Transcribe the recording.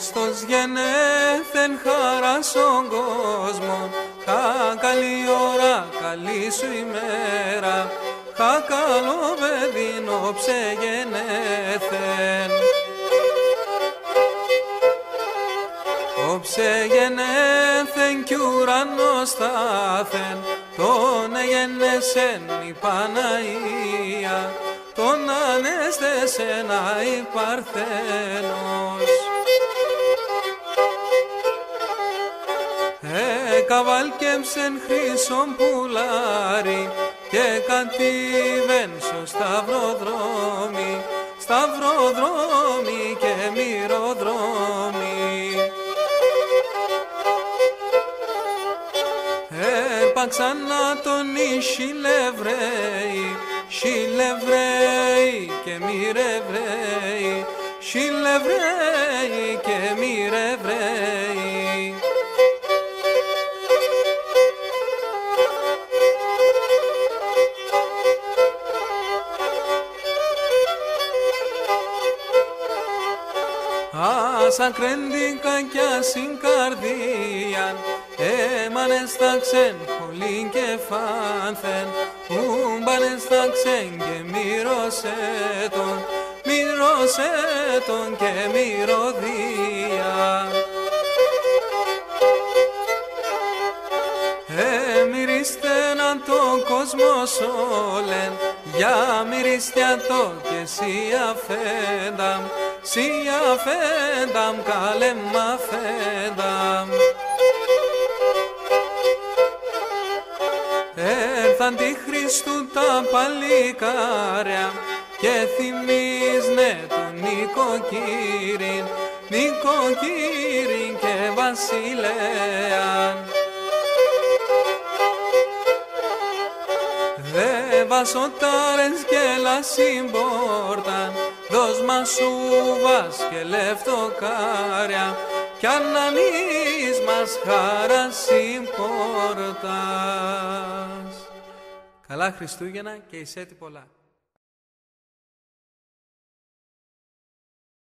Χριστός γενέθεν χαρά στον κόσμο, χα καλή ώρα, καλή σου ημέρα, χα καλό παιδίνο ψεγενέθεν. Όψε γενέθεν κι ουρανός στάθεν, τον εγενέσεν η Παναγία, τον ανέστεσεν η Παρθένος. Καβάλκεψεν χρυσόν πουλάρι και κατήβεν στο σταυροδρόμι, σταυροδρόμι και μυροδρόμι. Έπαξαν να τον Χιλεβραίοι, Χιλεβραίοι και μυρεβραίοι, Χιλεβραίοι και μυρεβραίοι. Σαν κρέντικα κι ασύν καρδίαν, έμανεσταξεν χολήν και φάνθεν, ούμπανεσταξεν και μυρωσέτον και μυρωδία. Μυρίστεναν τον κόσμο σόλεν, για μυρίστια το και σι αφένταμ, καλέ μ' αφένταμ. Έρθαν τη Χριστού τα παλικάρια και θυμίζνε τον νοικοκύριν και βασιλέαν. Δε βασοτάρες και λασιμπόρταν, δώσ' μας σούβας και λεφτοκάρια, κι ανανείς μας χάρα συμπόρτας. Καλά Χριστούγεννα και εισέτη πολλά.